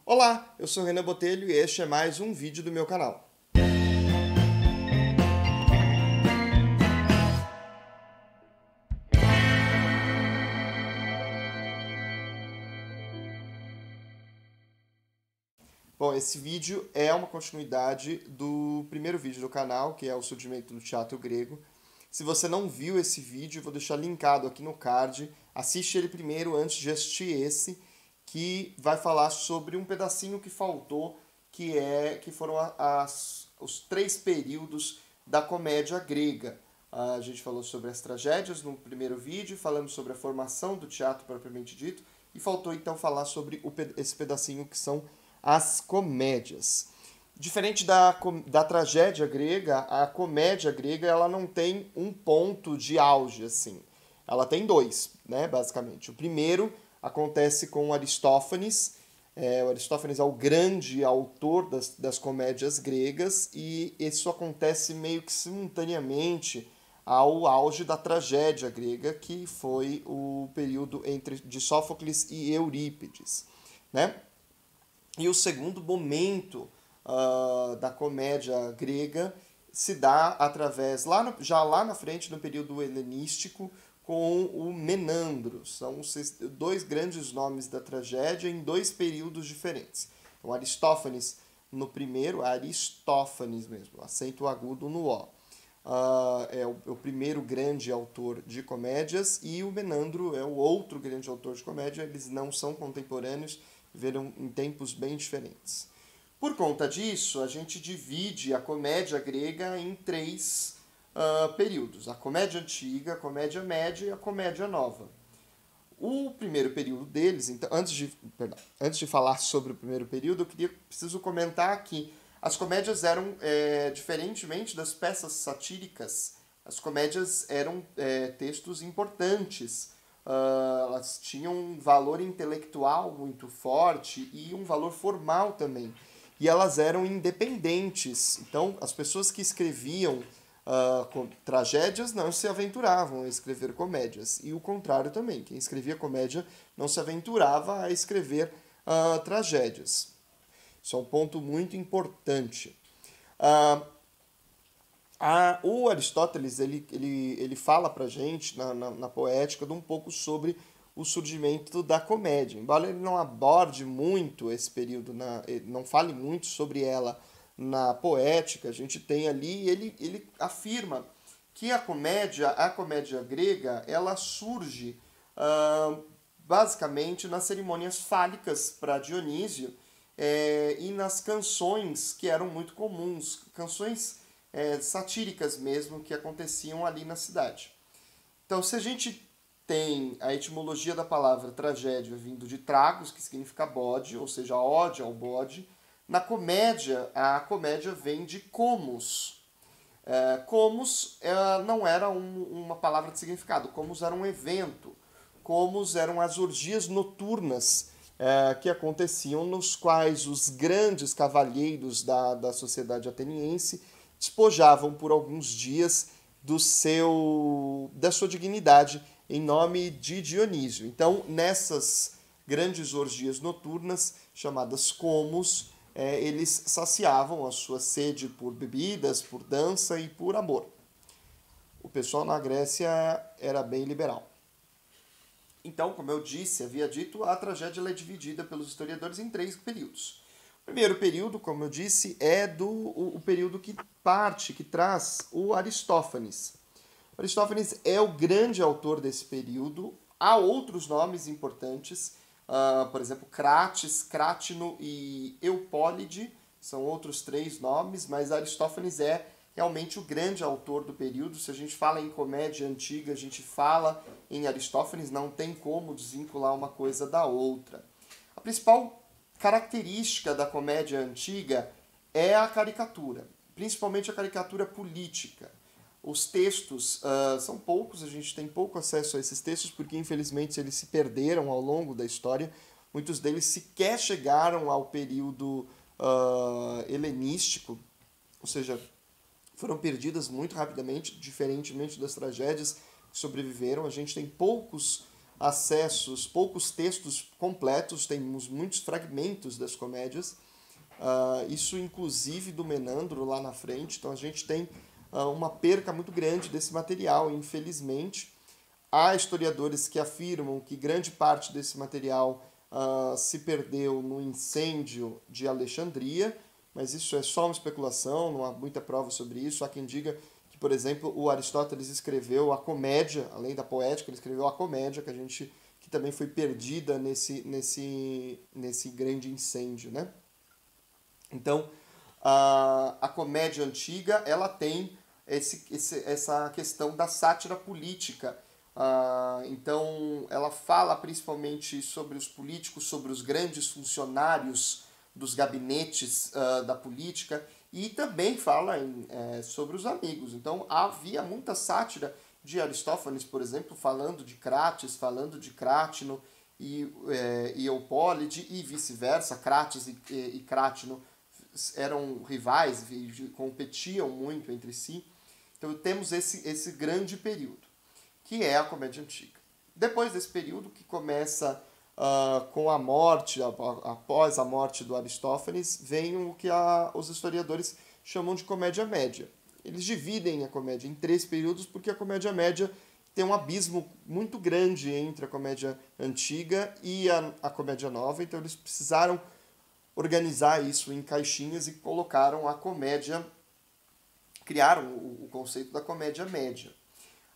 Olá, eu sou Renan Botelho e este é mais um vídeo do meu canal. Bom, esse vídeo é uma continuidade do primeiro vídeo do canal, que é o surgimento do teatro grego. Se você não viu esse vídeo, eu vou deixar linkado aqui no card. Assiste ele primeiro antes de assistir esse, que vai falar sobre um pedacinho que faltou, que foram os 3 períodos da comédia grega. A gente falou sobre as tragédias no primeiro vídeo, falamos sobre a formação do teatro propriamente dito, e faltou então falar sobre esse pedacinho que são as comédias. Diferente da tragédia grega, a comédia grega ela não tem um ponto de auge, assim. Ela tem 2, né, basicamente. O primeiro acontece com Aristófanes. O Aristófanes é o grande autor das comédias gregas e isso acontece meio que simultaneamente ao auge da tragédia grega, que foi o período de Sófocles e Eurípides, né? E o segundo momento da comédia grega se dá através, já lá na frente, no período helenístico, com o Menandro. São os 2 grandes nomes da tragédia em 2 períodos diferentes. Então, Aristófanes no primeiro, Aristófanes mesmo, acento agudo no O. É o primeiro grande autor de comédias e o Menandro é o outro grande autor de comédia. Eles não são contemporâneos, viveram em tempos bem diferentes. Por conta disso, a gente divide a comédia grega em 3 períodos. A comédia antiga, a comédia média e a comédia nova. O primeiro período deles, então, antes de falar sobre o primeiro período, preciso comentar que as comédias eram, diferentemente das peças satíricas, as comédias eram textos importantes. Elas tinham um valor intelectual muito forte e um valor formal também. E elas eram independentes. Então, as pessoas que escreviam tragédias não se aventuravam a escrever comédias. E o contrário também. Quem escrevia comédia não se aventurava a escrever tragédias. Isso é um ponto muito importante. O Aristóteles ele fala pra gente na poética de um pouco sobre o surgimento da comédia. Embora ele não aborde muito esse período, ele não fale muito sobre ela na poética, a gente tem ali, ele afirma que a comédia grega, ela surge basicamente nas cerimônias fálicas para Dionísio e nas canções que eram muito comuns, canções satíricas mesmo que aconteciam ali na cidade. Então, se a gente tem a etimologia da palavra tragédia vindo de tragos, que significa bode, ou seja, ode ao bode, na comédia, a comédia vem de comus. Comus não era uma palavra de significado, comus era um evento, comus eram as orgias noturnas que aconteciam, nos quais os grandes cavalheiros da sociedade ateniense despojavam por alguns dias da sua dignidade em nome de Dionísio. Então, nessas grandes orgias noturnas, chamadas comus, eles saciavam a sua sede por bebidas, por dança e por amor. O pessoal na Grécia era bem liberal. Então, como eu havia dito, a tragédia é dividida pelos historiadores em 3 períodos. O primeiro período, como eu disse, é o período que traz o Aristófanes. O Aristófanes é o grande autor desse período. Há outros nomes importantes, por exemplo, Crates, Crátino e Eupólide, são outros 3 nomes, mas Aristófanes é realmente o grande autor do período. Se a gente fala em comédia antiga, a gente fala em Aristófanes, não tem como desvincular uma coisa da outra. A principal característica da comédia antiga é a caricatura, principalmente a caricatura política. Os textos são poucos, a gente tem pouco acesso a esses textos porque infelizmente eles se perderam ao longo da história. Muitos deles sequer chegaram ao período helenístico, ou seja, foram perdidas muito rapidamente, diferentemente das tragédias que sobreviveram. A gente tem poucos acessos, poucos textos completos, temos muitos fragmentos das comédias, isso inclusive do Menandro lá na frente, então a gente tem uma perca muito grande desse material, infelizmente. Há historiadores que afirmam que grande parte desse material se perdeu no incêndio de Alexandria, mas isso é só uma especulação, não há muita prova sobre isso. Há quem diga que, por exemplo, o Aristóteles escreveu a comédia, além da poética, ele escreveu a comédia, que também foi perdida nesse grande incêndio, né? Então, a comédia antiga, ela tem essa questão da sátira política. Então, ela fala principalmente sobre os políticos, sobre os grandes funcionários dos gabinetes da política, e também fala sobre os amigos. Então, havia muita sátira de Aristófanes, por exemplo, falando de Crates, falando de Crátino e Eupólide, e vice-versa. Crates e Crátino eram rivais e competiam muito entre si. Então temos esse grande período, que é a comédia antiga. Depois desse período, que começa com a morte, após a morte do Aristófanes, vem o que os historiadores chamam de comédia média. Eles dividem a comédia em 3 períodos, porque a comédia média tem um abismo muito grande entre a comédia antiga e a comédia nova, então eles precisaram organizar isso em caixinhas e colocaram a comédia, criaram o conceito da comédia média.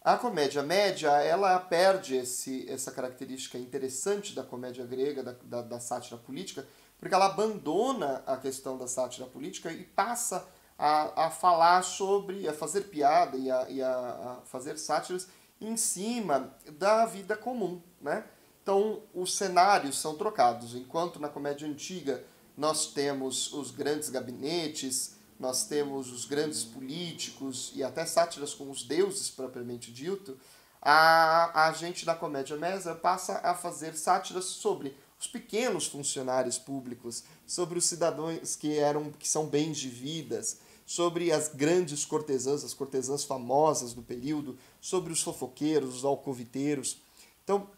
A comédia média, ela perde essa característica interessante da comédia grega, da sátira política, porque ela abandona a questão da sátira política e passa a falar sobre, a fazer piada e a fazer sátiras em cima da vida comum, né? Então, os cenários são trocados. Enquanto na comédia antiga nós temos os grandes gabinetes, nós temos os grandes políticos e até sátiras com os deuses propriamente dito, a gente na comédia média passa a fazer sátiras sobre os pequenos funcionários públicos, sobre os cidadãos que são bens de vidas, sobre as grandes cortesãs, as cortesãs famosas do período, sobre os fofoqueiros, os alcoviteiros. Então,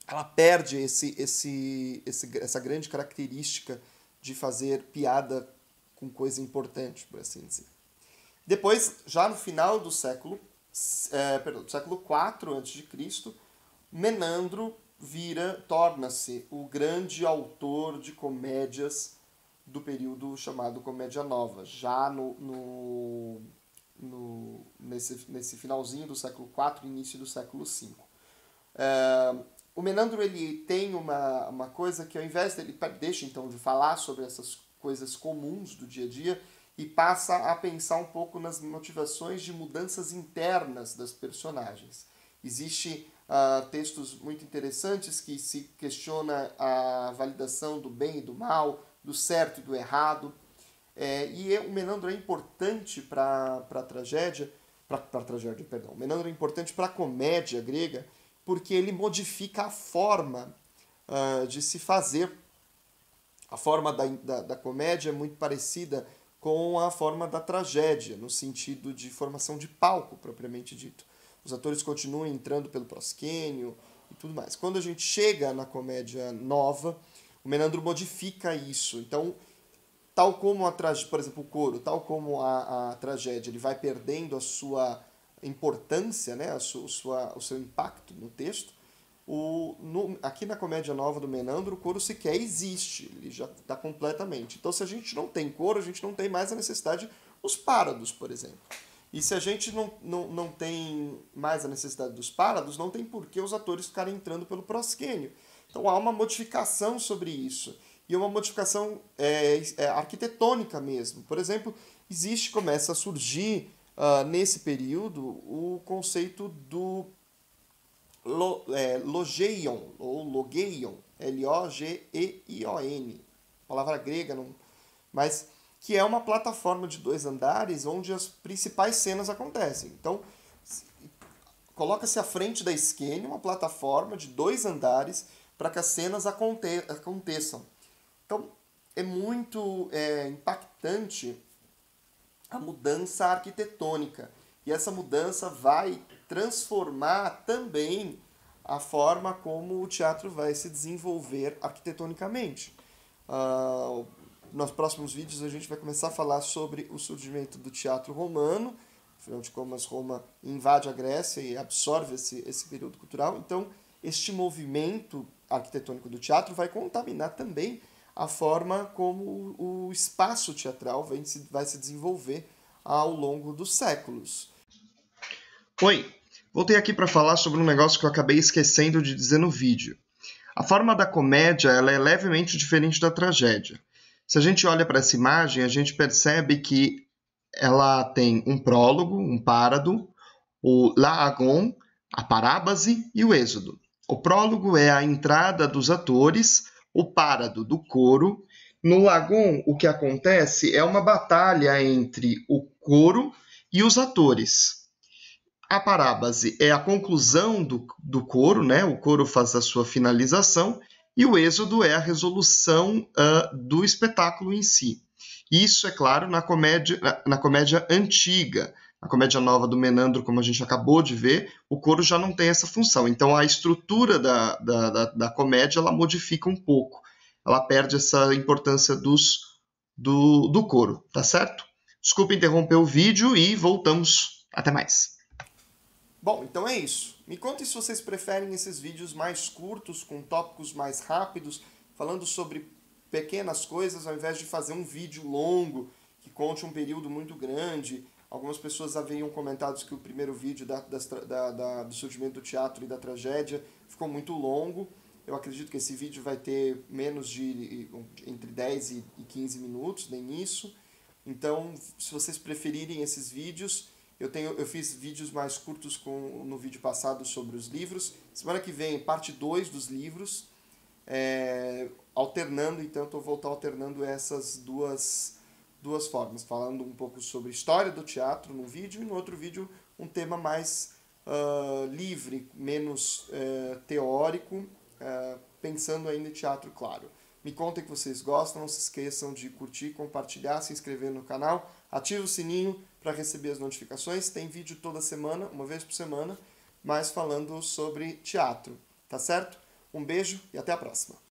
ela perde essa grande característica de fazer piada com coisa importante, por assim dizer. Depois, já no final do século IV a.C., Menandro torna-se o grande autor de comédias do período chamado Comédia Nova, já nesse finalzinho do século IV, início do século V. O Menandro ele tem uma coisa que, ao invés dele deixa então de falar sobre essas coisas comuns do dia a dia e passa a pensar um pouco nas motivações de mudanças internas das personagens. Existe textos muito interessantes que se questiona a validação do bem e do mal, do certo e do errado. O Menandro é importante para a tragédia, o Menandro é importante para a comédia grega, porque ele modifica a forma de se fazer. A forma da comédia é muito parecida com a forma da tragédia, no sentido de formação de palco, propriamente dito. Os atores continuam entrando pelo prosquênio e tudo mais. Quando a gente chega na comédia nova, o Menandro modifica isso. Então, tal como por exemplo, o coro, tal como a tragédia, ele vai perdendo a sua importância, né, o seu impacto no texto, aqui na comédia nova do Menandro, o coro sequer existe, ele já está completamente. Então, se a gente não tem coro, a gente não tem mais a necessidade dos párados, por exemplo. E se a gente não tem mais a necessidade dos párados, não tem por que os atores ficarem entrando pelo prosquênio. Então, há uma modificação sobre isso. E uma modificação arquitetônica mesmo. Por exemplo, começa a surgir, nesse período, o conceito do logeion, ou logeion, Logeion, palavra grega, mas que é uma plataforma de 2 andares onde as principais cenas acontecem. Então, coloca-se à frente da esquênia uma plataforma de 2 andares para que as cenas aconteçam. Então, é muito impactante a mudança arquitetônica. E essa mudança vai transformar também a forma como o teatro vai se desenvolver arquitetonicamente. Nos próximos vídeos a gente vai começar a falar sobre o surgimento do teatro romano, afinal de contas Roma invade a Grécia e absorve esse período cultural. Então, este movimento arquitetônico do teatro vai contaminar também a forma como o espaço teatral vai se desenvolver ao longo dos séculos. Oi, voltei aqui para falar sobre um negócio que eu acabei esquecendo de dizer no vídeo. A forma da comédia ela é levemente diferente da tragédia. Se a gente olha para essa imagem, a gente percebe que ela tem um prólogo, um parado, o Laagon, a parábase e o êxodo. O prólogo é a entrada dos atores, o parado do coro. No Laagon, o que acontece é uma batalha entre o coro e os atores. A parábase é a conclusão do coro, né? O coro faz a sua finalização, e o êxodo é a resolução do espetáculo em si. Isso, é claro, na comédia antiga. Na comédia nova do Menandro, como a gente acabou de ver, o coro já não tem essa função. Então, a estrutura da comédia ela modifica um pouco. Ela perde essa importância do coro, tá certo? Desculpa interromper o vídeo e voltamos. Até mais. Bom, então é isso. Me contem se vocês preferem esses vídeos mais curtos, com tópicos mais rápidos, falando sobre pequenas coisas, ao invés de fazer um vídeo longo, que conte um período muito grande. Algumas pessoas haviam comentado que o primeiro vídeo do surgimento do teatro e da tragédia ficou muito longo. Eu acredito que esse vídeo vai ter menos de entre 10 e 15 minutos, nem isso. Então, se vocês preferirem esses vídeos, eu fiz vídeos mais curtos no vídeo passado sobre os livros. Semana que vem, parte 2 dos livros, alternando, então eu vou estar alternando essas duas formas, falando um pouco sobre história do teatro num vídeo e no outro vídeo um tema mais livre, menos teórico, pensando ainda em teatro, claro. Me contem que vocês gostam, não se esqueçam de curtir, compartilhar, se inscrever no canal, ative o sininho para receber as notificações. Tem vídeo toda semana, uma vez por semana, mas falando sobre teatro, tá certo? Um beijo e até a próxima!